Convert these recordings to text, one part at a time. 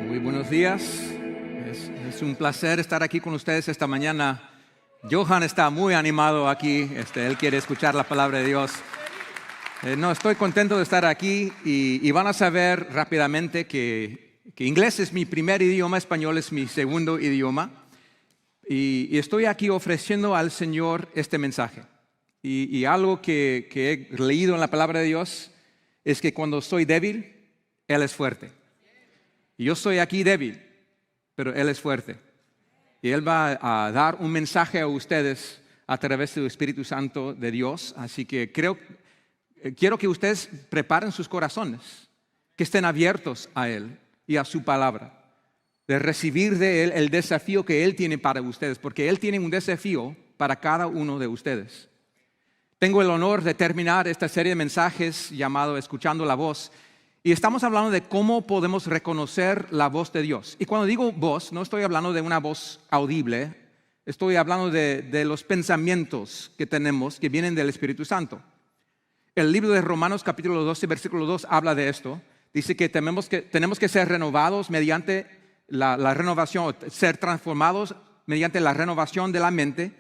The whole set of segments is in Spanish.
Muy buenos días. Es un placer estar aquí con ustedes esta mañana. Johan está muy animado aquí. Él quiere escuchar la palabra de Dios. Estoy contento de estar aquí y van a saber rápidamente que inglés es mi primer idioma, español es mi segundo idioma. Y estoy aquí ofreciendo al Señor este mensaje. Y algo que he leído en la palabra de Dios es que cuando soy débil, Él es fuerte. Y yo soy aquí débil, pero Él es fuerte. Y Él va a dar un mensaje a ustedes a través del Espíritu Santo de Dios. Así que quiero que ustedes preparen sus corazones, que estén abiertos a Él y a su palabra, de recibir de Él el desafío que Él tiene para ustedes, porque Él tiene un desafío para cada uno de ustedes. Tengo el honor de terminar esta serie de mensajes llamado Escuchando la Voz. Y estamos hablando de cómo podemos reconocer la voz de Dios. Y cuando digo voz, no estoy hablando de una voz audible, estoy hablando de los pensamientos que tenemos que vienen del Espíritu Santo. El libro de Romanos capítulo 12, versículo 2 habla de esto. Dice que tenemos que ser renovados mediante la renovación, ser transformados mediante la renovación de la mente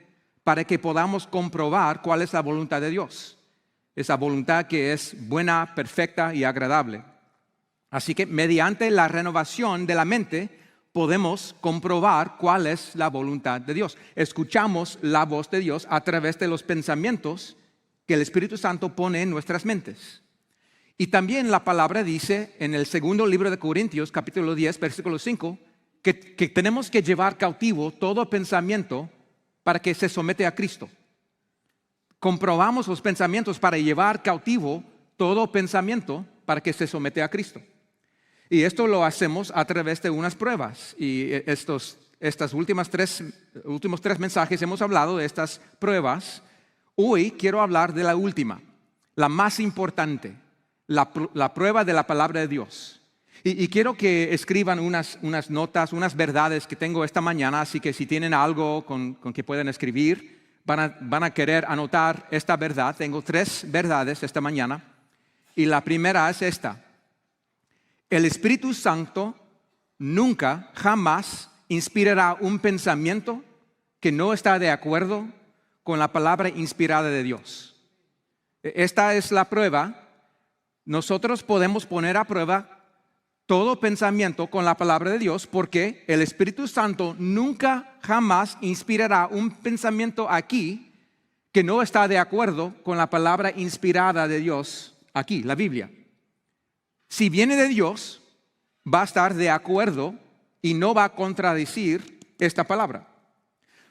para que podamos comprobar cuál es la voluntad de Dios. Esa voluntad que es buena, perfecta y agradable. Así que mediante la renovación de la mente podemos comprobar cuál es la voluntad de Dios. Escuchamos la voz de Dios a través de los pensamientos que el Espíritu Santo pone en nuestras mentes. Y también la palabra dice en el segundo libro de Corintios, capítulo 10, versículo 5, que tenemos que llevar cautivo todo pensamiento para que se somete a Cristo. Comprobamos los pensamientos para llevar cautivo todo pensamiento para que se somete a Cristo. Y esto lo hacemos a través de unas pruebas. Y estos últimos tres mensajes hemos hablado de estas pruebas. Hoy quiero hablar de la última, la más importante, la prueba de la palabra de Dios. Y quiero que escriban unas notas, unas verdades que tengo esta mañana. Así que si tienen algo con que puedan escribir, van a querer anotar esta verdad. Tengo 3 verdades esta mañana. Y la primera es esta. El Espíritu Santo nunca, jamás inspirará un pensamiento que no está de acuerdo con la palabra inspirada de Dios. Esta es la prueba. Nosotros podemos poner a prueba todo pensamiento con la palabra de Dios porque el Espíritu Santo nunca, jamás inspirará un pensamiento aquí que no está de acuerdo con la palabra inspirada de Dios aquí, la Biblia. Si viene de Dios, va a estar de acuerdo y no va a contradecir esta palabra.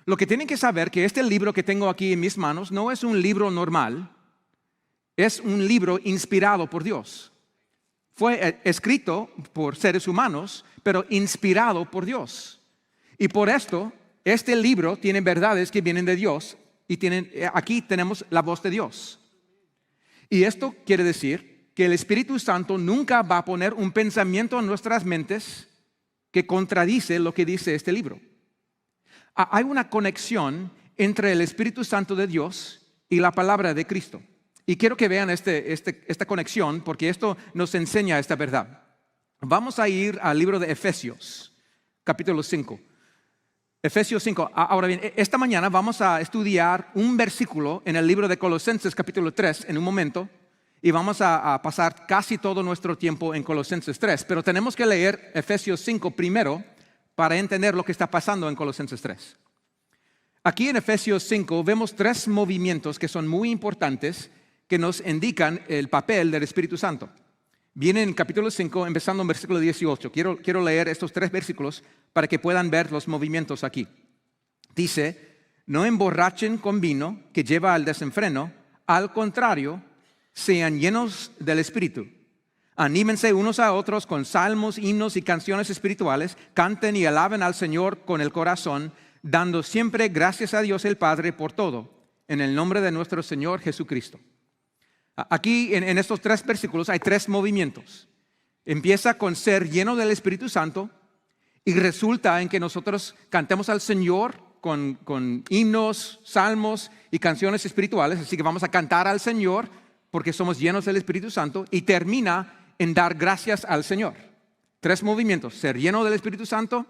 Lo que tienen que saber que este libro que tengo aquí en mis manos no es un libro normal, es un libro inspirado por Dios. Fue escrito por seres humanos, pero inspirado por Dios. Y por esto, este libro tiene verdades que vienen de Dios y aquí tenemos la voz de Dios. Y esto quiere decir que el Espíritu Santo nunca va a poner un pensamiento en nuestras mentes que contradice lo que dice este libro. Hay una conexión entre el Espíritu Santo de Dios y la palabra de Cristo. Y quiero que vean esta conexión porque esto nos enseña esta verdad. Vamos a ir al libro de Efesios, capítulo 5. Efesios 5. Ahora bien, esta mañana vamos a estudiar un versículo en el libro de Colosenses, capítulo 3, en un momento. Y vamos a pasar casi todo nuestro tiempo en Colosenses 3. Pero tenemos que leer Efesios 5 primero para entender lo que está pasando en Colosenses 3. Aquí en Efesios 5 vemos 3 movimientos que son muy importantes que nos indican el papel del Espíritu Santo. Viene en capítulo 5, empezando en versículo 18. Quiero leer estos 3 versículos para que puedan ver los movimientos aquí. Dice, no emborrachen con vino que lleva al desenfreno, al contrario, sean llenos del Espíritu. Anímense unos a otros con salmos, himnos y canciones espirituales. Canten y alaben al Señor con el corazón, dando siempre gracias a Dios el Padre por todo, en el nombre de nuestro Señor Jesucristo. Aquí en estos 3 versículos hay 3 movimientos. Empieza con ser lleno del Espíritu Santo y resulta en que nosotros cantemos al Señor con himnos, salmos y canciones espirituales. Así que vamos a cantar al Señor porque somos llenos del Espíritu Santo y termina en dar gracias al Señor. 3 movimientos: ser lleno del Espíritu Santo,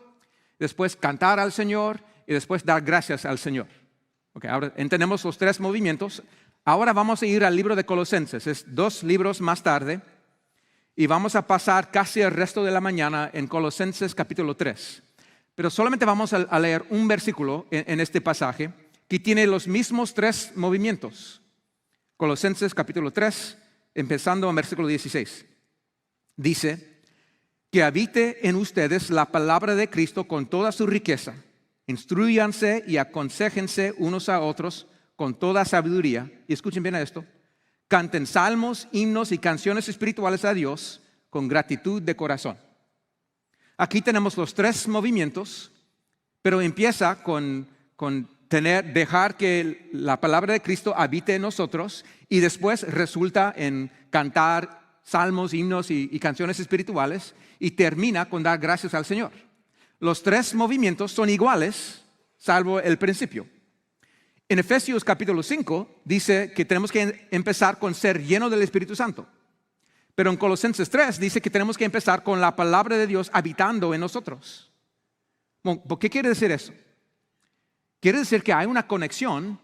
después cantar al Señor y después dar gracias al Señor. Okay, ahora entendemos los 3 movimientos. Ahora vamos a ir al libro de Colosenses. Es 2 libros más tarde. Y vamos a pasar casi el resto de la mañana en Colosenses capítulo 3. Pero solamente vamos a leer un versículo en este pasaje que tiene los mismos 3 movimientos. Colosenses capítulo 3, empezando en versículo 16. Dice: que habite en ustedes la palabra de Cristo con toda su riqueza. Instrúyanse y aconséjense unos a otros con toda sabiduría. Y escuchen bien esto. Canten salmos, himnos y canciones espirituales a Dios con gratitud de corazón. Aquí tenemos los 3 movimientos, pero empieza con dejar que la palabra de Cristo habite en nosotros, y después resulta en cantar salmos, himnos y canciones espirituales, y termina con dar gracias al Señor. Los 3 movimientos son iguales, salvo el principio. En Efesios capítulo 5 dice que tenemos que empezar con ser lleno del Espíritu Santo. Pero en Colosenses 3 dice que tenemos que empezar con la palabra de Dios habitando en nosotros. ¿Qué quiere decir eso? Quiere decir que hay una conexión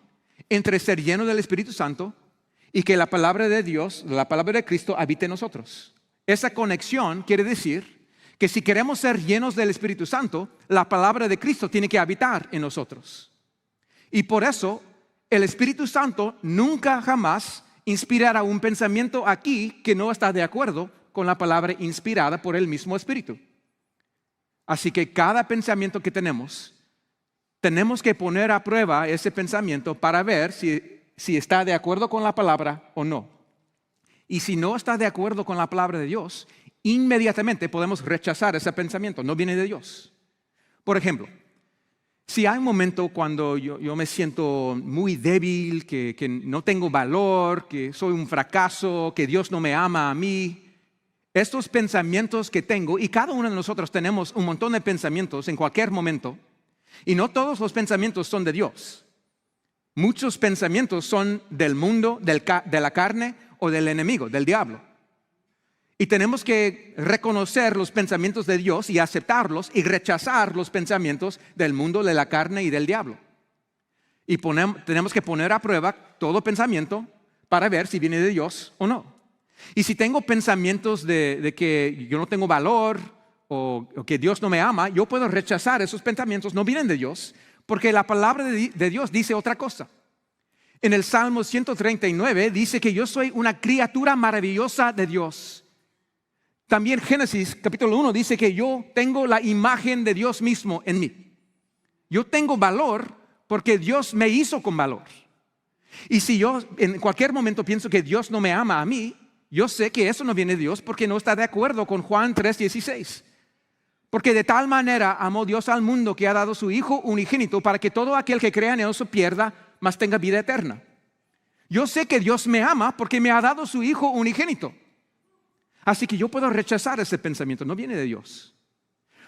entre ser lleno del Espíritu Santo y que la palabra de Dios, la palabra de Cristo, habite en nosotros. Esa conexión quiere decir que si queremos ser llenos del Espíritu Santo, la palabra de Cristo tiene que habitar en nosotros. Y por eso el Espíritu Santo nunca jamás inspirará un pensamiento aquí que no está de acuerdo con la palabra inspirada por el mismo Espíritu. Así que cada pensamiento que tenemos que poner a prueba ese pensamiento para ver si está de acuerdo con la palabra o no. Y si no está de acuerdo con la palabra de Dios, inmediatamente podemos rechazar ese pensamiento. No viene de Dios. Por ejemplo, si hay un momento cuando yo me siento muy débil, que no tengo valor, que soy un fracaso, que Dios no me ama a mí, estos pensamientos que tengo, y cada uno de nosotros tenemos un montón de pensamientos en cualquier momento, y no todos los pensamientos son de Dios. Muchos pensamientos son del mundo, de la carne o del enemigo, del diablo. Y tenemos que reconocer los pensamientos de Dios y aceptarlos y rechazar los pensamientos del mundo, de la carne y del diablo. Y tenemos que poner a prueba todo pensamiento para ver si viene de Dios o no. Y si tengo pensamientos de que yo no tengo valor o que Dios no me ama, yo puedo rechazar esos pensamientos, no vienen de Dios, porque la palabra de Dios dice otra cosa. En el Salmo 139 dice que yo soy una criatura maravillosa de Dios. También Génesis capítulo 1 dice que yo tengo la imagen de Dios mismo en mí. Yo tengo valor porque Dios me hizo con valor. Y si yo en cualquier momento pienso que Dios no me ama a mí, yo sé que eso no viene de Dios porque no está de acuerdo con Juan 3:16. Porque de tal manera amó Dios al mundo que ha dado su Hijo unigénito para que todo aquel que crea en él no se pierda, mas tenga vida eterna. Yo sé que Dios me ama porque me ha dado su Hijo unigénito. Así que yo puedo rechazar ese pensamiento, no viene de Dios.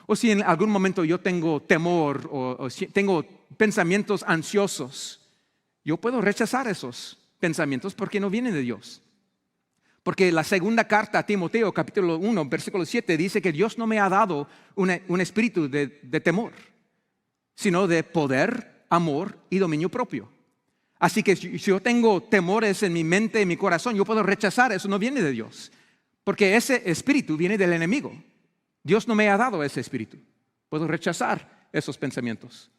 O si en algún momento yo tengo temor o si tengo pensamientos ansiosos, yo puedo rechazar esos pensamientos porque no vienen de Dios. Porque la segunda carta a Timoteo, capítulo 1, versículo 7, dice que Dios no me ha dado un espíritu de temor, sino de poder, amor y dominio propio. Así que si yo tengo temores en mi mente, en mi corazón, yo puedo rechazar eso, no viene de Dios. Porque ese espíritu viene del enemigo. Dios no me ha dado ese espíritu. Puedo rechazar esos pensamientos.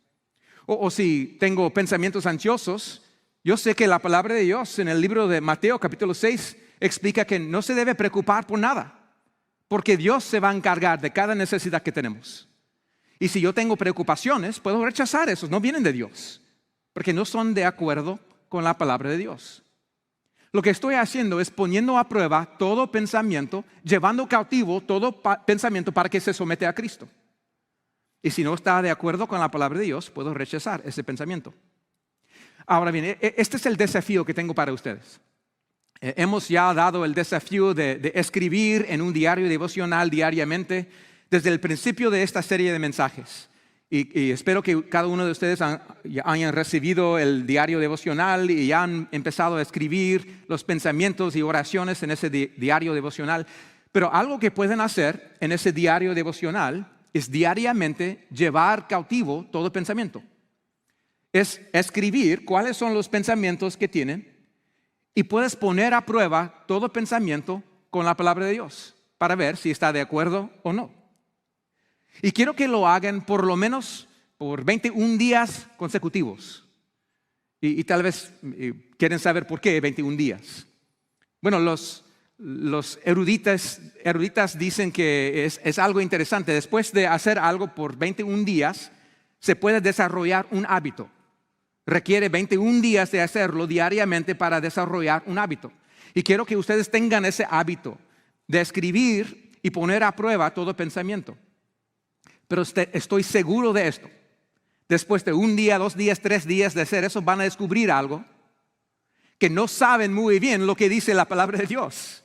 O si tengo pensamientos ansiosos, yo sé que la palabra de Dios en el libro de Mateo capítulo 6 explica que no se debe preocupar por nada, porque Dios se va a encargar de cada necesidad que tenemos. Y si yo tengo preocupaciones, puedo rechazar esos, no vienen de Dios, porque no son de acuerdo con la palabra de Dios. Lo que estoy haciendo es poniendo a prueba todo pensamiento, llevando cautivo todo pensamiento para que se somete a Cristo. Y si no está de acuerdo con la palabra de Dios, puedo rechazar ese pensamiento. Ahora bien, este es el desafío que tengo para ustedes. Hemos ya dado el desafío de escribir en un diario devocional diariamente desde el principio de esta serie de mensajes. Y espero que cada uno de ustedes hayan recibido el diario devocional y ya han empezado a escribir los pensamientos y oraciones en ese diario devocional. Pero algo que pueden hacer en ese diario devocional es diariamente llevar cautivo todo pensamiento. Es escribir cuáles son los pensamientos que tienen y puedes poner a prueba todo pensamiento con la palabra de Dios para ver si está de acuerdo o no. Y quiero que lo hagan por lo menos por 21 días consecutivos. Y tal vez quieren saber por qué 21 días. Bueno, los eruditas dicen que es algo interesante. Después de hacer algo por 21 días, se puede desarrollar un hábito. Requiere 21 días de hacerlo diariamente para desarrollar un hábito. Y quiero que ustedes tengan ese hábito de escribir y poner a prueba todo pensamiento. Pero estoy seguro de esto. Después de 1 día, 2 días, 3 días de hacer eso, van a descubrir algo que no saben muy bien lo que dice la palabra de Dios.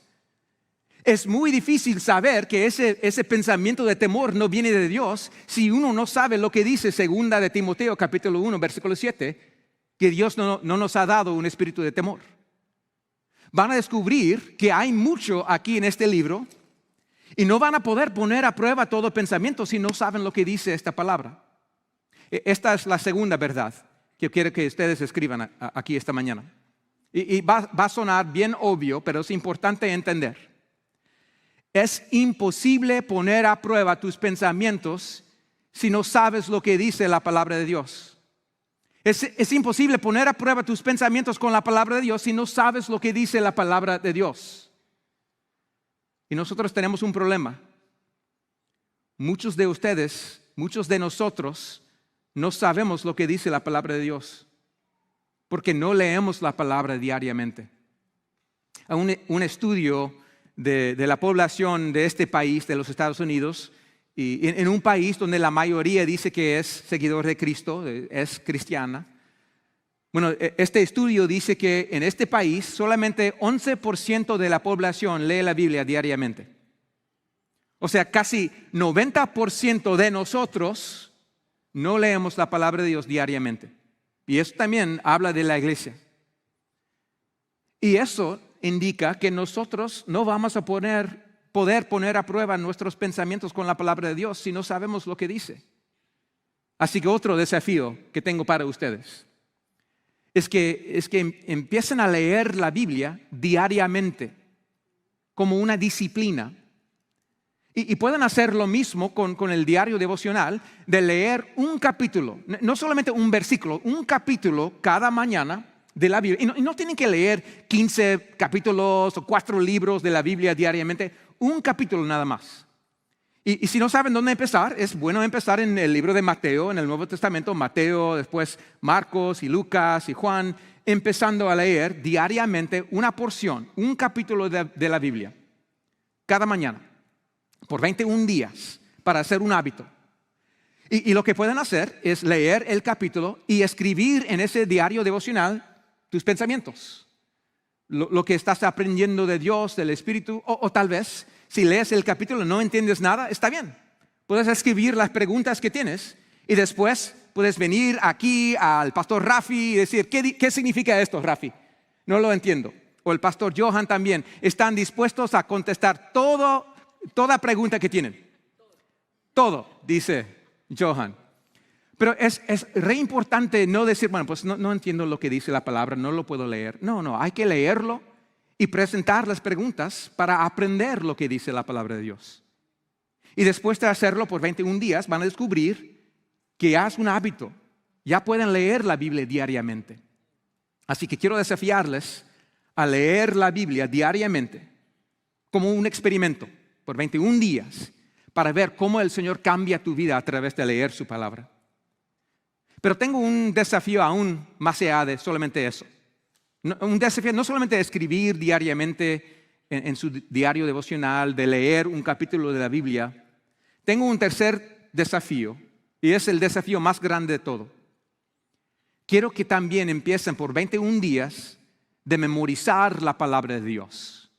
Es muy difícil saber que ese pensamiento de temor no viene de Dios si uno no sabe lo que dice 2 de Timoteo capítulo 1 versículo 7, que Dios no nos ha dado un espíritu de temor. Van a descubrir que hay mucho aquí en este libro y no van a poder poner a prueba todo pensamiento si no saben lo que dice esta palabra. Esta es la segunda verdad que quiero que ustedes escriban aquí esta mañana. Y va a sonar bien obvio, pero es importante entender. Es imposible poner a prueba tus pensamientos si no sabes lo que dice la palabra de Dios. Es imposible poner a prueba tus pensamientos con la palabra de Dios si no sabes lo que dice la palabra de Dios. Y nosotros tenemos un problema. Muchos de ustedes, muchos de nosotros, no sabemos lo que dice la palabra de Dios porque no leemos la palabra diariamente. Un estudio de la población de este país, de los Estados Unidos, y en un país donde la mayoría dice que es seguidor de Cristo, es cristiana. Bueno, este estudio dice que en este país solamente 11% de la población lee la Biblia diariamente. O sea, casi 90% de nosotros no leemos la palabra de Dios diariamente. Y eso también habla de la iglesia. Y eso indica que nosotros no vamos a poder poner a prueba nuestros pensamientos con la palabra de Dios si no sabemos lo que dice. Así que otro desafío que tengo para ustedes es que empiecen a leer la Biblia diariamente como una disciplina. Y pueden hacer lo mismo con el diario devocional de leer un capítulo, no solamente un versículo, un capítulo cada mañana de la Biblia. Y no tienen que leer 15 capítulos o 4 libros de la Biblia diariamente, un capítulo nada más. Y si no saben dónde empezar, es bueno empezar en el libro de Mateo, en el Nuevo Testamento, Mateo, después Marcos y Lucas y Juan, empezando a leer diariamente una porción, un capítulo de la Biblia, cada mañana, por 21 días, para hacer un hábito. Y lo que pueden hacer es leer el capítulo y escribir en ese diario devocional tus pensamientos. Lo que estás aprendiendo de Dios, del Espíritu, o tal vez, si lees el capítulo y no entiendes nada, está bien. Puedes escribir las preguntas que tienes y después puedes venir aquí al pastor Rafi y decir, ¿qué significa esto, Rafi? No lo entiendo. O el pastor Johan también. Están dispuestos a contestar toda pregunta que tienen. Todo, dice Johan. Pero es re importante no decir, bueno, pues no entiendo lo que dice la palabra, no lo puedo leer. No, hay que leerlo y presentar las preguntas para aprender lo que dice la palabra de Dios. Y después de hacerlo por 21 días, van a descubrir que ya es un hábito. Ya pueden leer la Biblia diariamente. Así que quiero desafiarles a leer la Biblia diariamente como un experimento por 21 días para ver cómo el Señor cambia tu vida a través de leer su palabra. Pero tengo un desafío aún más allá de solamente eso. Un desafío no solamente de escribir diariamente en su diario devocional, de leer un capítulo de la Biblia. Tengo un tercer desafío y es el desafío más grande de todo. Quiero que también empiecen por 21 días de memorizar la palabra de Dios.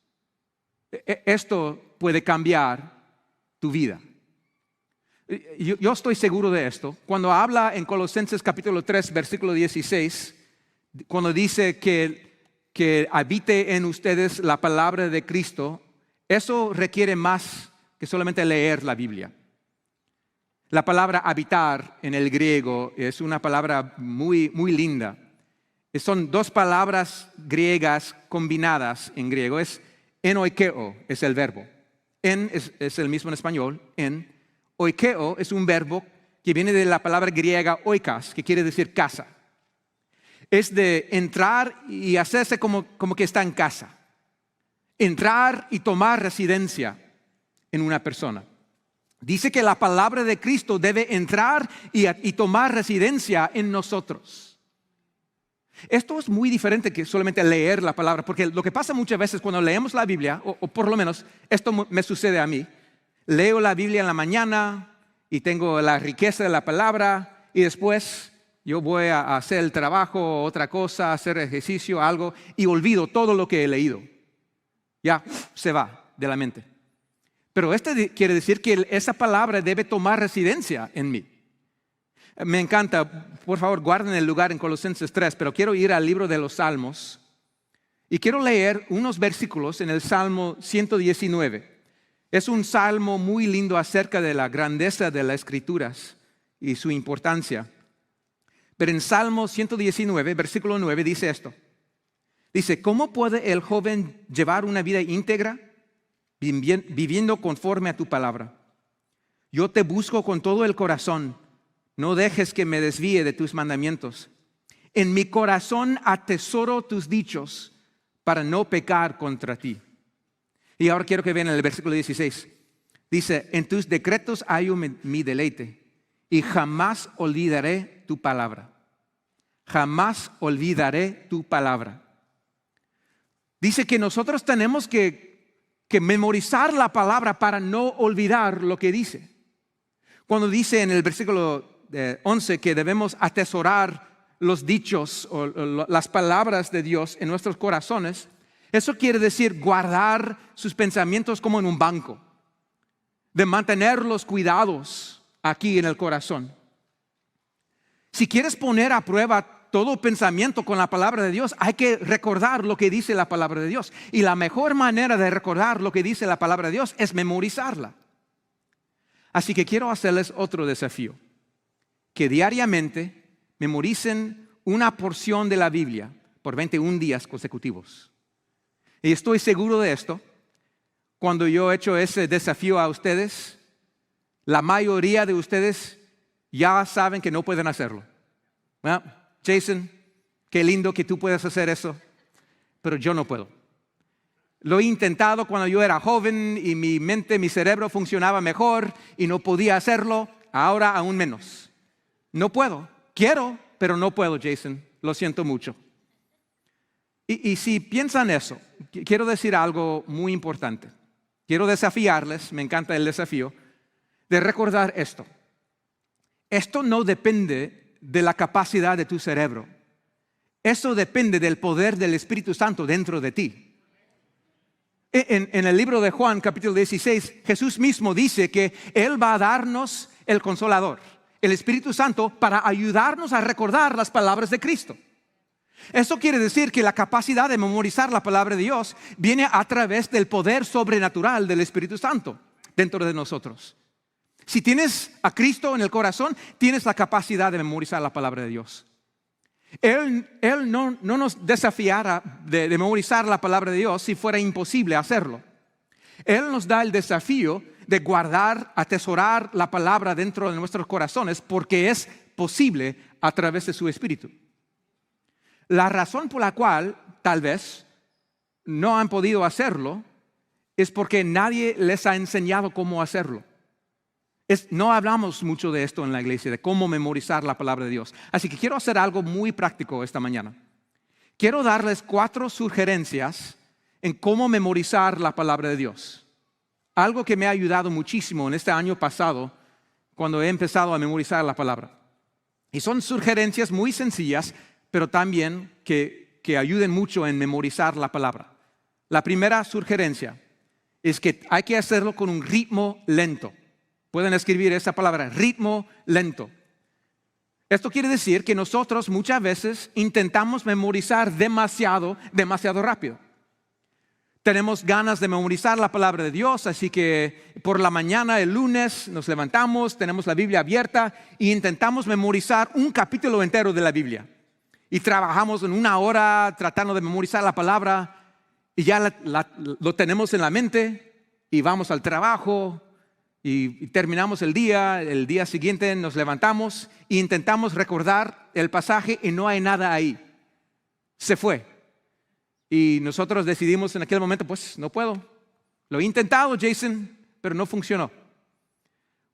Esto puede cambiar tu vida. Yo estoy seguro de esto. Cuando habla en Colosenses capítulo 3, versículo 16, cuando dice que habite en ustedes la palabra de Cristo, Eso requiere más que solamente leer la Biblia. La palabra habitar en el griego es una palabra muy, muy linda. Son dos palabras griegas combinadas en griego. Es enoikeo, es el verbo. En es el mismo en español, en. Oikeo es un verbo que viene de la palabra griega oikos, que quiere decir casa. Es de entrar y hacerse como que está en casa. Entrar y tomar residencia en una persona. Dice que la palabra de Cristo debe entrar y tomar residencia en nosotros. Esto es muy diferente que solamente leer la palabra, porque lo que pasa muchas veces cuando leemos la Biblia, o por lo menos esto me sucede a mí, leo la Biblia en la mañana y tengo la riqueza de la palabra y después yo voy a hacer el trabajo, otra cosa, hacer ejercicio, algo, y olvido todo lo que he leído. Ya se va de la mente. Pero quiere decir que esa palabra debe tomar residencia en mí. Me encanta, por favor guarden el lugar en Colosenses 3, pero quiero ir al libro de los Salmos y quiero leer unos versículos en el Salmo 119. Es un salmo muy lindo acerca de la grandeza de las Escrituras y su importancia. Pero en Salmo 119, versículo 9, dice esto. Dice, ¿cómo puede el joven llevar una vida íntegra? Viviendo conforme a tu palabra. Yo te busco con todo el corazón. No dejes que me desvíe de tus mandamientos. En mi corazón atesoro tus dichos para no pecar contra ti. Y ahora quiero que vean el versículo 16. Dice, en tus decretos hallo mi deleite y jamás olvidaré tu palabra. Jamás olvidaré tu palabra. Dice que nosotros tenemos que memorizar la palabra para no olvidar lo que dice. Cuando dice en el versículo 11 que debemos atesorar los dichos o las palabras de Dios en nuestros corazones, eso quiere decir guardar sus pensamientos como en un banco, de mantenerlos cuidados aquí en el corazón. Si quieres poner a prueba todo pensamiento con la palabra de Dios, hay que recordar lo que dice la palabra de Dios. Y la mejor manera de recordar lo que dice la palabra de Dios es memorizarla. Así que quiero hacerles otro desafío. Que diariamente memoricen una porción de la Biblia por 21 días consecutivos. Y estoy seguro de esto. Cuando yo he hecho ese desafío a ustedes, la mayoría de ustedes ya saben que no pueden hacerlo. Bueno, Jason, qué lindo que tú puedas hacer eso, pero yo no puedo. Lo he intentado cuando yo era joven y mi mente, mi cerebro funcionaba mejor y no podía hacerlo, ahora aún menos. No puedo. Quiero, pero no puedo, Jason. Lo siento mucho. Y si piensan eso, quiero decir algo muy importante. Quiero desafiarles, me encanta el desafío, de recordar esto. Esto no depende de la capacidad de tu cerebro. Eso depende del poder del Espíritu Santo dentro de ti. En el libro de Juan, capítulo 16, Jesús mismo dice que Él va a darnos el Consolador, el Espíritu Santo, para ayudarnos a recordar las palabras de Cristo. Eso quiere decir que la capacidad de memorizar la palabra de Dios viene a través del poder sobrenatural del Espíritu Santo dentro de nosotros. Si tienes a Cristo en el corazón, tienes la capacidad de memorizar la palabra de Dios. Él no nos desafiara de memorizar la palabra de Dios si fuera imposible hacerlo. Él nos da el desafío de guardar, atesorar la palabra dentro de nuestros corazones porque es posible a través de su Espíritu. La razón por la cual tal vez no han podido hacerlo es porque nadie les ha enseñado cómo hacerlo. No hablamos mucho de esto en la iglesia, de cómo memorizar la palabra de Dios. Así que quiero hacer algo muy práctico esta mañana. Quiero darles 4 sugerencias en cómo memorizar la palabra de Dios. Algo que me ha ayudado muchísimo en este año pasado cuando he empezado a memorizar la palabra. Y son sugerencias muy sencillas, pero también que ayuden mucho en memorizar la palabra. La primera sugerencia es que hay que hacerlo con un ritmo lento. Pueden escribir esa palabra, ritmo lento. Esto quiere decir que nosotros muchas veces intentamos memorizar demasiado rápido. tenemos ganas de memorizar la palabra de Dios, así que por la mañana, el lunes, nos levantamos, tenemos la Biblia abierta e intentamos memorizar un capítulo entero de la Biblia. Y trabajamos en 1 hora tratando de memorizar la palabra y ya lo tenemos en la mente y vamos al trabajo y terminamos el día siguiente nos levantamos e intentamos recordar el pasaje y no hay nada ahí. Se fue. Y nosotros decidimos en aquel momento, pues no puedo. Lo he intentado, Jason, pero no funcionó.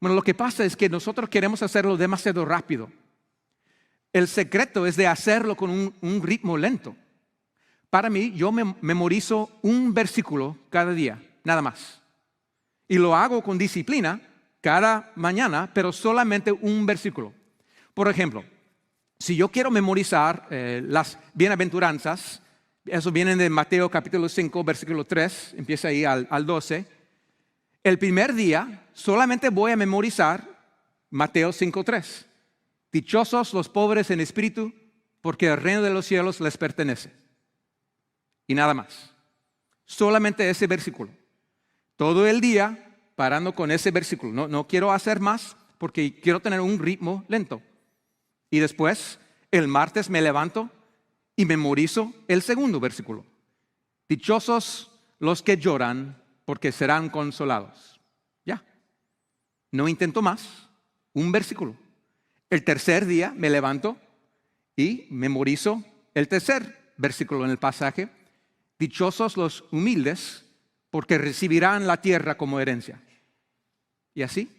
Bueno, lo que pasa es que nosotros queremos hacerlo demasiado rápido. El secreto es de hacerlo con un ritmo lento. Para mí, yo memorizo un versículo cada día, nada más. Y lo hago con disciplina cada mañana, pero solamente un versículo. Por ejemplo, si yo quiero memorizar las bienaventuranzas, eso viene de Mateo capítulo 5, versículo 3, empieza ahí al 12. El primer día solamente voy a memorizar Mateo 5, 3. Dichosos los pobres en espíritu, porque el reino de los cielos les pertenece. Y nada más. Solamente ese versículo. Todo el día parando con ese versículo. No quiero hacer más porque quiero tener un ritmo lento. Y después, el martes me levanto y memorizo el segundo versículo. Dichosos los que lloran, porque serán consolados. Ya. No intento más. Un versículo. El tercer día me levanto y memorizo el tercer versículo en el pasaje. Dichosos los humildes, porque recibirán la tierra como herencia. Y así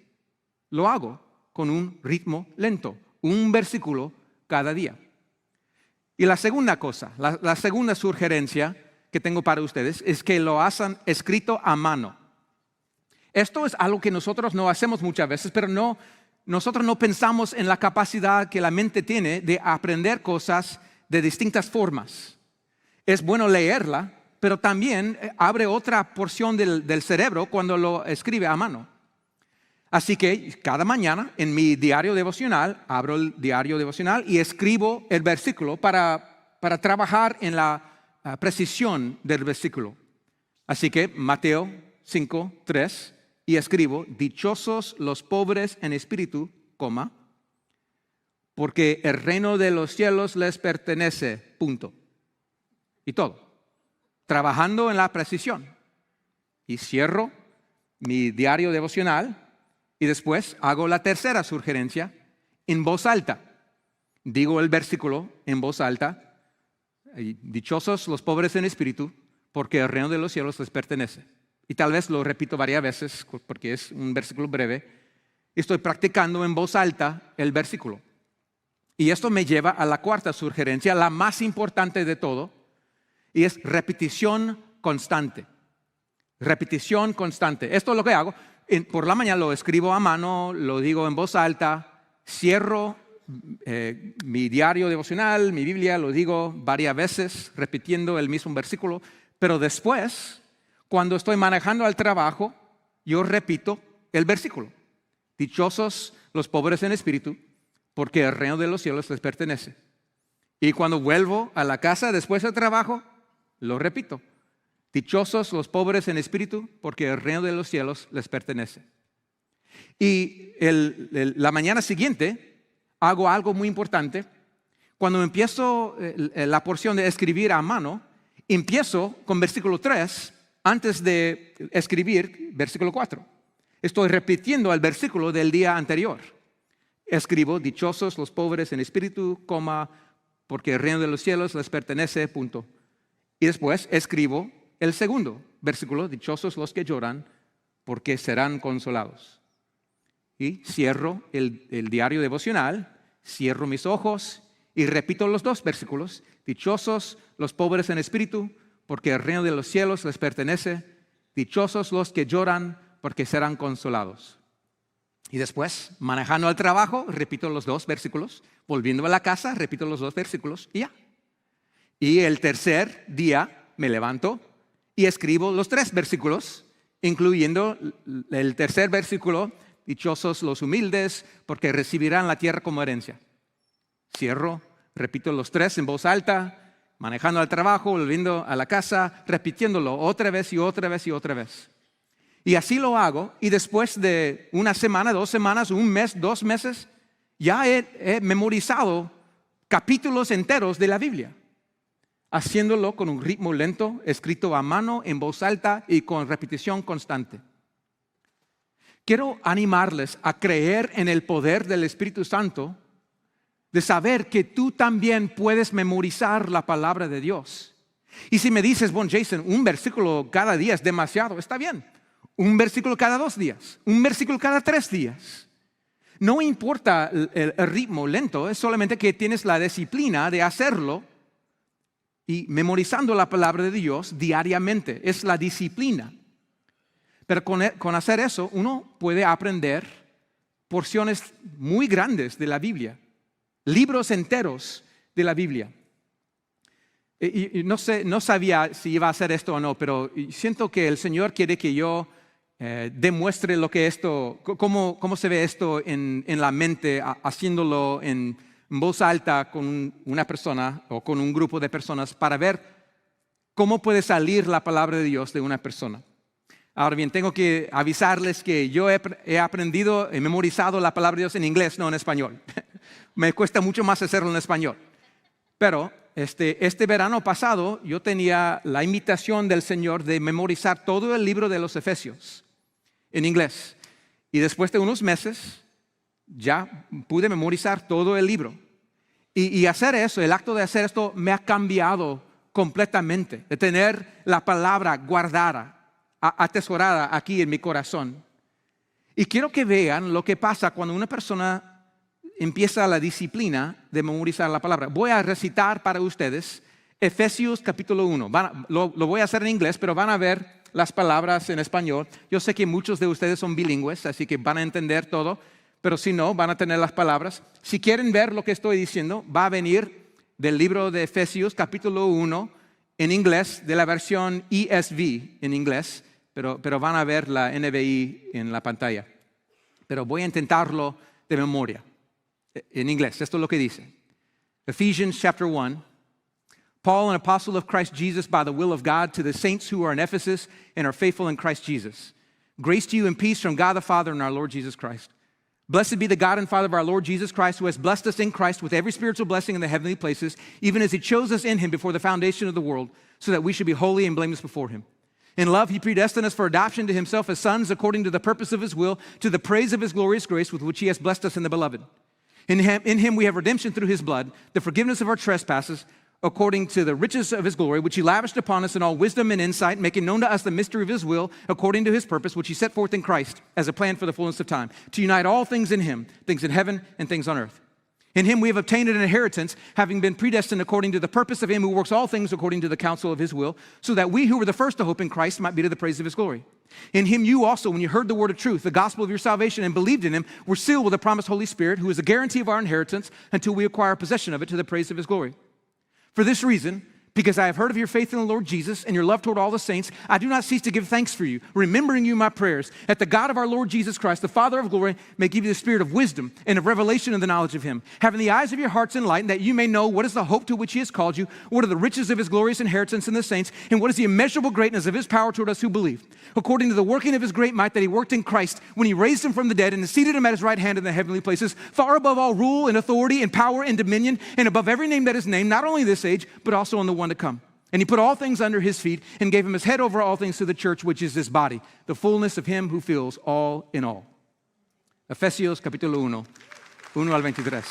lo hago con un ritmo lento. Un versículo cada día. Y la segunda cosa, la segunda sugerencia que tengo para ustedes es que lo hagan escrito a mano. Esto es algo que nosotros no hacemos muchas veces, pero nosotros no pensamos en la capacidad que la mente tiene de aprender cosas de distintas formas. Es bueno leerla, pero también abre otra porción del cerebro cuando lo escribe a mano. Así que cada mañana en mi diario devocional, abro el diario devocional y escribo el versículo para trabajar en la precisión del versículo. Así que Mateo 5, 3, y escribo, dichosos los pobres en espíritu, porque el reino de los cielos les pertenece, punto. Y todo. Trabajando en la precisión. Y cierro mi diario devocional. Y después hago la tercera sugerencia en voz alta. Digo el versículo en voz alta. Dichosos los pobres en espíritu, porque el reino de los cielos les pertenece. Y tal vez lo repito varias veces porque es un versículo breve. Estoy practicando en voz alta el versículo. Y esto me lleva a la cuarta sugerencia, la más importante de todo, y es repetición constante. Repetición constante. Esto es lo que hago. Por la mañana lo escribo a mano, lo digo en voz alta, cierro mi diario devocional, mi Biblia, lo digo varias veces repitiendo el mismo versículo, pero después, cuando estoy manejando al trabajo, yo repito el versículo. Dichosos los pobres en espíritu, porque el reino de los cielos les pertenece. Y cuando vuelvo a la casa después del trabajo, lo repito. Dichosos los pobres en espíritu, porque el reino de los cielos les pertenece. Y la mañana siguiente hago algo muy importante. Cuando empiezo la porción de escribir a mano, empiezo con versículo 3 antes de escribir versículo 4. Estoy repitiendo el versículo del día anterior. Escribo, dichosos los pobres en espíritu, porque el reino de los cielos les pertenece, punto. Y después escribo el segundo versículo, dichosos los que lloran, porque serán consolados. Y cierro el diario devocional, cierro mis ojos y repito los dos versículos. Dichosos los pobres en espíritu, porque el reino de los cielos les pertenece. Dichosos los que lloran, porque serán consolados. Y después, manejando al trabajo, repito los dos versículos. Volviendo a la casa, repito los dos versículos y ya. Y el tercer día me levanto y escribo los 3 versículos, incluyendo el tercer versículo, dichosos los humildes, porque recibirán la tierra como herencia. Cierro, repito los 3 en voz alta, manejando al trabajo, volviendo a la casa, repitiéndolo otra vez y otra vez y otra vez. Y así lo hago, y después de una semana, 2 semanas, 1 mes, 2 meses, ya he memorizado capítulos enteros de la Biblia, haciéndolo con un ritmo lento, escrito a mano, en voz alta y con repetición constante. Quiero animarles a creer en el poder del Espíritu Santo, de saber que tú también puedes memorizar la palabra de Dios. Y si me dices, bueno, Jason, un versículo cada día es demasiado, está bien. Un versículo cada 2 días, un versículo cada 3 días. No importa el ritmo lento, es solamente que tienes la disciplina de hacerlo y memorizando la palabra de Dios diariamente. Es la disciplina. Pero con hacer eso, uno puede aprender porciones muy grandes de la Biblia, libros enteros de la Biblia. Y no sabía si iba a hacer esto o no, pero siento que el Señor quiere que yo demuestre lo que cómo se ve esto en la mente, haciéndolo en voz alta con una persona o con un grupo de personas para ver cómo puede salir la palabra de Dios de una persona. Ahora bien, tengo que avisarles que yo he aprendido, he memorizado la palabra de Dios en inglés, no en español. Me cuesta mucho más hacerlo en español. Pero este verano pasado yo tenía la invitación del Señor de memorizar todo el libro de los Efesios en inglés. Y después de unos meses ya pude memorizar todo el libro. Y hacer eso, el acto de hacer esto me ha cambiado completamente. De tener la palabra guardada, atesorada aquí en mi corazón. Y quiero que vean lo que pasa cuando una persona empieza la disciplina de memorizar la palabra. Voy a recitar para ustedes Efesios capítulo 1. Lo voy a hacer en inglés, pero van a ver las palabras en español. Yo sé que muchos de ustedes son bilingües, así que van a entender todo, pero si no, van a tener las palabras. Si quieren ver lo que estoy diciendo, va a venir del libro de Efesios capítulo 1 en inglés, de la versión ESV en inglés, pero van a ver la NBI en la pantalla. Pero voy a intentarlo de memoria. En inglés, esto es lo que dice. Ephesians chapter 1. Paul, an apostle of Christ Jesus by the will of God, to the saints who are in Ephesus and are faithful in Christ Jesus. Grace to you and peace from God the Father and our Lord Jesus Christ. Blessed be the God and Father of our Lord Jesus Christ, who has blessed us in Christ with every spiritual blessing in the heavenly places, even as he chose us in him before the foundation of the world, so that we should be holy and blameless before him. In love, he predestined us for adoption to himself as sons according to the purpose of his will, to the praise of his glorious grace with which he has blessed us in the beloved. In him we have redemption through his blood, the forgiveness of our trespasses, according to the riches of his glory, which he lavished upon us in all wisdom and insight, making known to us the mystery of his will, according to his purpose, which he set forth in Christ as a plan for the fullness of time, to unite all things in him, things in heaven and things on earth. In him we have obtained an inheritance, having been predestined according to the purpose of him who works all things according to the counsel of his will, so that we who were the first to hope in Christ might be to the praise of his glory. In him you also, when you heard the word of truth, the gospel of your salvation, and believed in him, were sealed with the promised Holy Spirit, who is a guarantee of our inheritance until we acquire possession of it to the praise of his glory. For this reason, because I have heard of your faith in the Lord Jesus and your love toward all the saints, I do not cease to give thanks for you, remembering you in my prayers, that the God of our Lord Jesus Christ, the Father of glory, may give you the spirit of wisdom and of revelation in the knowledge of him, having the eyes of your hearts enlightened, that you may know what is the hope to which he has called you, what are the riches of his glorious inheritance in the saints, and what is the immeasurable greatness of his power toward us who believe, according to the working of his great might that he worked in Christ when he raised him from the dead and seated him at his right hand in the heavenly places, far above all rule and authority and power and dominion, and above every name that is named, not only in this age, but also in the one to come. And he put all things under his feet and gave him his head over all things to the church, which is his body, the fullness of him who fills all in all. Efesios capítulo 1, 1 al 23.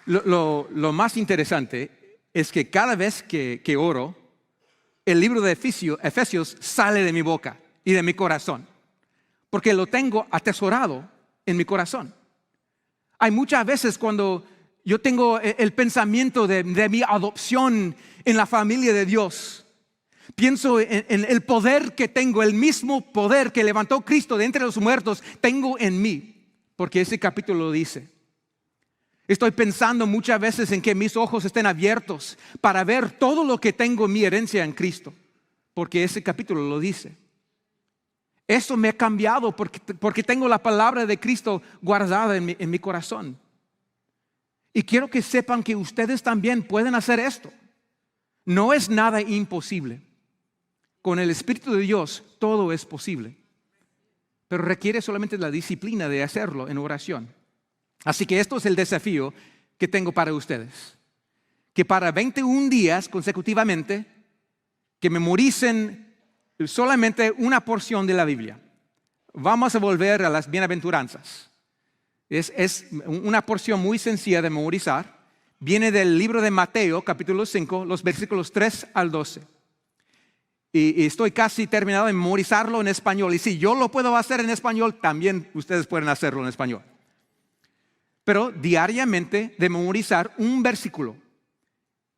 Lo más interesante es que cada vez que oro, el libro de Efesios sale de mi boca y de mi corazón, porque lo tengo atesorado en mi corazón. Hay muchas veces cuando yo tengo el pensamiento de mi adopción en la familia de Dios. Pienso en el poder que tengo, el mismo poder que levantó Cristo de entre los muertos, tengo en mí, porque ese capítulo lo dice. Estoy pensando muchas veces en que mis ojos estén abiertos para ver todo lo que tengo en mi herencia en Cristo, porque ese capítulo lo dice. Eso me ha cambiado porque tengo la palabra de Cristo guardada en mi corazón. Y quiero que sepan que ustedes también pueden hacer esto. No es nada imposible. Con el Espíritu de Dios todo es posible. Pero requiere solamente la disciplina de hacerlo en oración. Así que esto es el desafío que tengo para ustedes. Que para 21 días consecutivamente, que memoricen solamente una porción de la Biblia. Vamos a volver a las bienaventuranzas. Es una porción muy sencilla de memorizar. Viene del libro de Mateo, capítulo 5, los versículos 3 al 12. Y estoy casi terminado de memorizarlo en español. Y si yo lo puedo hacer en español, también ustedes pueden hacerlo en español. Pero diariamente de memorizar un versículo.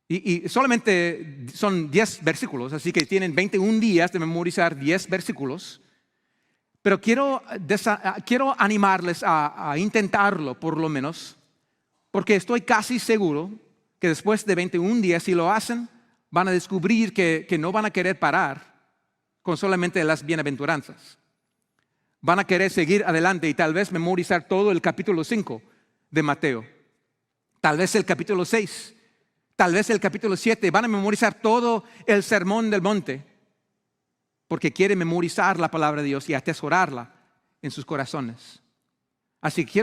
Y solamente son 10 versículos, así que tienen 21 días de memorizar 10 versículos. Pero quiero animarles a intentarlo por lo menos, porque estoy casi seguro que después de 21 días, si lo hacen, van a descubrir que no van a querer parar con solamente las bienaventuranzas. Van a querer seguir adelante y tal vez memorizar todo el capítulo 5 de Mateo. Tal vez el capítulo 6, tal vez el capítulo 7. Van a memorizar todo el sermón del monte. Porque quiere memorizar la palabra de Dios y atesorarla en sus corazones. Así que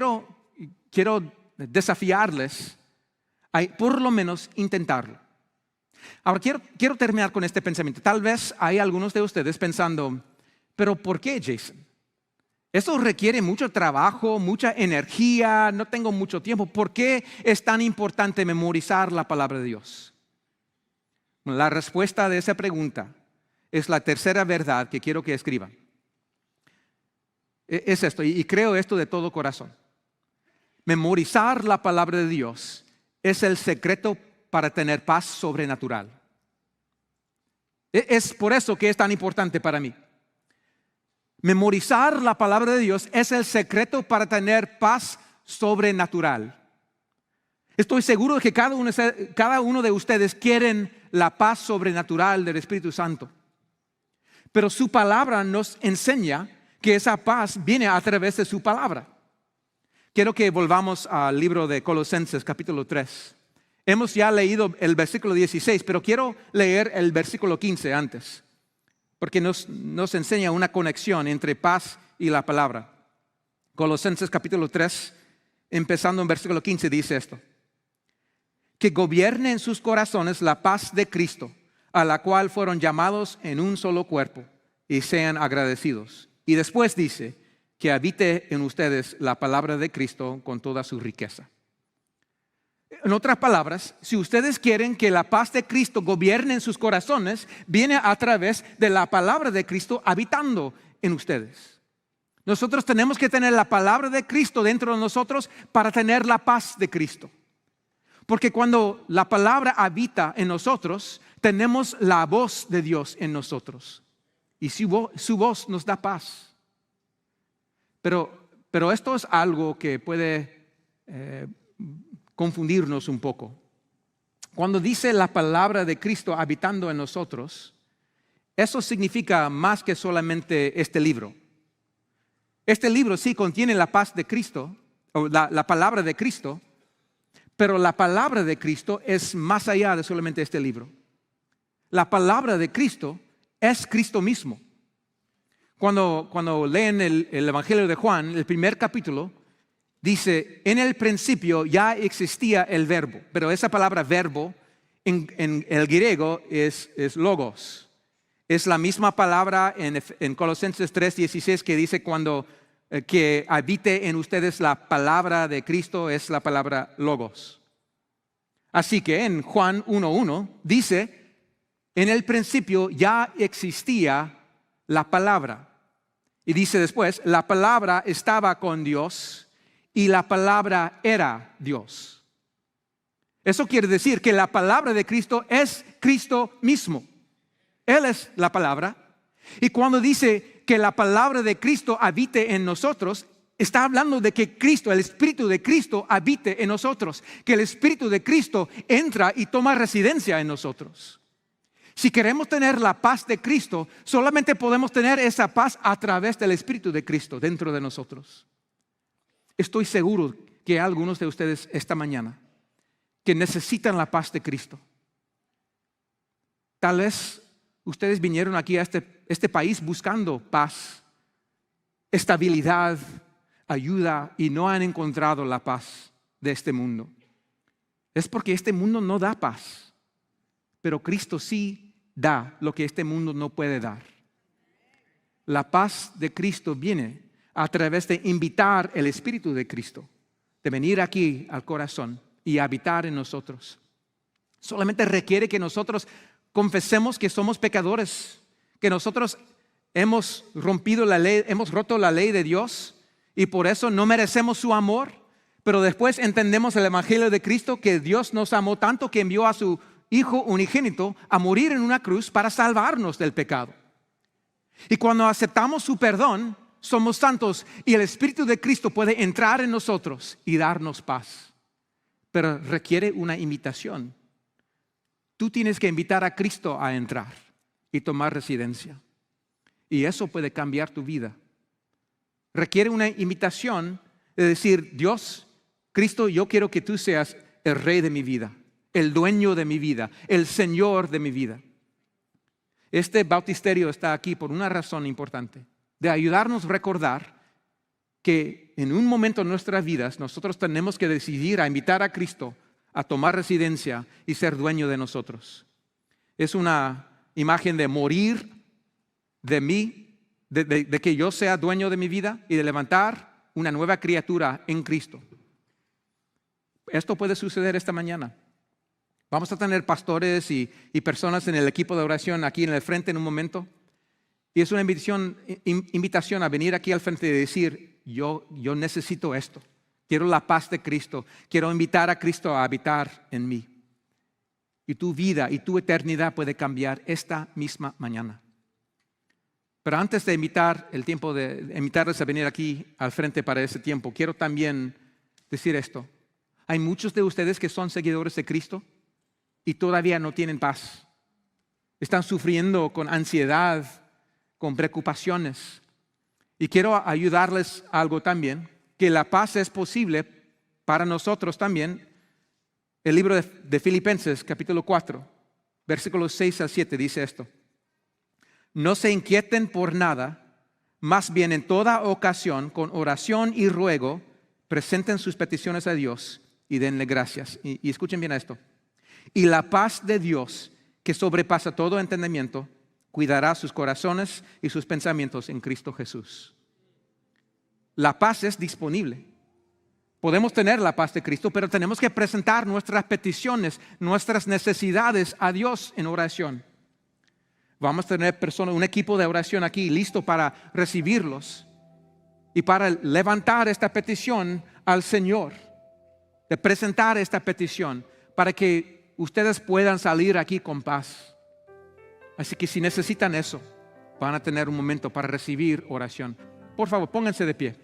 quiero desafiarles a por lo menos intentarlo. Ahora quiero terminar con este pensamiento. Tal vez hay algunos de ustedes pensando, ¿pero por qué, Jason? Eso requiere mucho trabajo, mucha energía, no tengo mucho tiempo. ¿Por qué es tan importante memorizar la palabra de Dios? La respuesta de esa pregunta es la tercera verdad que quiero que escriban. Es esto, y creo esto de todo corazón. Memorizar la palabra de Dios es el secreto para tener paz sobrenatural. Es por eso que es tan importante para mí. Memorizar la palabra de Dios es el secreto para tener paz sobrenatural. Estoy seguro de que cada uno de ustedes quieren la paz sobrenatural del Espíritu Santo. Pero su palabra nos enseña que esa paz viene a través de su palabra. Quiero que volvamos al libro de Colosenses, capítulo 3. Hemos ya leído el versículo 16, pero quiero leer el versículo 15 antes, porque nos enseña una conexión entre paz y la palabra. Colosenses, capítulo 3, empezando en versículo 15, dice esto. Que gobierne en sus corazones la paz de Cristo, a la cual fueron llamados en un solo cuerpo, y sean agradecidos. Y después dice, que habite en ustedes la palabra de Cristo con toda su riqueza. En otras palabras, si ustedes quieren que la paz de Cristo gobierne en sus corazones, viene a través de la palabra de Cristo habitando en ustedes. Nosotros tenemos que tener la palabra de Cristo dentro de nosotros para tener la paz de Cristo. Porque cuando la palabra habita en nosotros, tenemos la voz de Dios en nosotros. Y su voz nos da paz. Pero esto es algo que puede confundirnos un poco. Cuando dice la palabra de Cristo habitando en nosotros, eso significa más que solamente este libro. Este libro sí contiene la paz de Cristo, o la palabra de Cristo, pero la palabra de Cristo es más allá de solamente este libro. La palabra de Cristo es Cristo mismo. Cuando leen el Evangelio de Juan, el primer capítulo, dice, en el principio ya existía el verbo, pero esa palabra verbo en el griego es logos. Es la misma palabra en Colosenses 3:16 que dice que habite en ustedes la palabra de Cristo, es la palabra logos. Así que en Juan 1:1 dice, en el principio ya existía la palabra. Y dice después, la palabra estaba con Dios y la palabra era Dios. Eso quiere decir que la palabra de Cristo es Cristo mismo. Él es la palabra. Y cuando dice que la palabra de Cristo habite en nosotros, está hablando de que Cristo, el Espíritu de Cristo habite en nosotros. Que el Espíritu de Cristo entra y toma residencia en nosotros. Si queremos tener la paz de Cristo, solamente podemos tener esa paz a través del Espíritu de Cristo dentro de nosotros. Estoy seguro que algunos de ustedes esta mañana que necesitan la paz de Cristo. Tal vez ustedes vinieron aquí a este país buscando paz, estabilidad, ayuda y no han encontrado la paz de este mundo. Es porque este mundo no da paz, pero Cristo sí da lo que este mundo no puede dar. La paz de Cristo viene a través de invitar el Espíritu de Cristo, de venir aquí al corazón y habitar en nosotros. Solamente requiere que nosotros confesemos que somos pecadores, que nosotros hemos rompido la ley, hemos roto la ley de Dios y por eso no merecemos su amor, pero después entendemos el Evangelio de Cristo, que Dios nos amó tanto que envió a su Hijo unigénito a morir en una cruz para salvarnos del pecado. Y cuando aceptamos su perdón, somos santos y el Espíritu de Cristo puede entrar en nosotros y darnos paz. Pero requiere una invitación. Tú tienes que invitar a Cristo a entrar y tomar residencia. Y eso puede cambiar tu vida. Requiere una invitación de decir: Dios, Cristo, yo quiero que tú seas el Rey de mi vida, el dueño de mi vida, el Señor de mi vida. Este bautisterio está aquí por una razón importante, de ayudarnos a recordar que en un momento en nuestras vidas nosotros tenemos que decidir a invitar a Cristo a tomar residencia y ser dueño de nosotros. Es una imagen de morir de mí, de que yo sea dueño de mi vida y de levantar una nueva criatura en Cristo. Esto puede suceder esta mañana. Vamos a tener pastores y personas en el equipo de oración aquí en el frente en un momento. Y es una invitación a venir aquí al frente y decir: yo necesito esto. Quiero la paz de Cristo. Quiero invitar a Cristo a habitar en mí. Y tu vida y tu eternidad puede cambiar esta misma mañana. Pero antes de invitarles a venir aquí al frente para ese tiempo, quiero también decir esto. Hay muchos de ustedes que son seguidores de Cristo y todavía no tienen paz. Están sufriendo con ansiedad, con preocupaciones. Y quiero ayudarles a algo también, que la paz es posible para nosotros también. El libro de Filipenses, capítulo 4, versículos 6 al 7, dice esto: no se inquieten por nada, más bien en toda ocasión, con oración y ruego, presenten sus peticiones a Dios y denle gracias. Y escuchen bien esto. Y la paz de Dios, que sobrepasa todo entendimiento, cuidará sus corazones y sus pensamientos en Cristo Jesús. La paz es disponible. Podemos tener la paz de Cristo, pero tenemos que presentar nuestras peticiones, nuestras necesidades a Dios en oración. Vamos a tener un equipo de oración aquí listo para recibirlos y para levantar esta petición al Señor, de presentar esta petición para que ustedes puedan salir aquí con paz. Así que si necesitan eso, van a tener un momento para recibir oración. Por favor, pónganse de pie.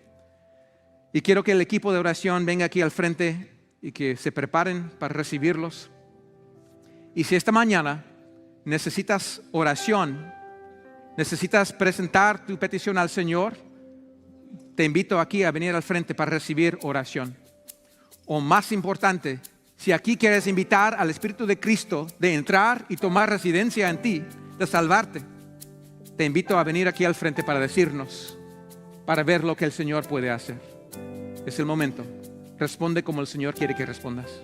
Y quiero que el equipo de oración venga aquí al frente y que se preparen para recibirlos. Y si esta mañana necesitas oración, necesitas presentar tu petición al Señor, te invito aquí a venir al frente para recibir oración. O más importante, si aquí quieres invitar al Espíritu de Cristo de entrar y tomar residencia en ti, de salvarte, te invito a venir aquí al frente para decirnos, para ver lo que el Señor puede hacer. Es el momento. Responde como el Señor quiere que respondas.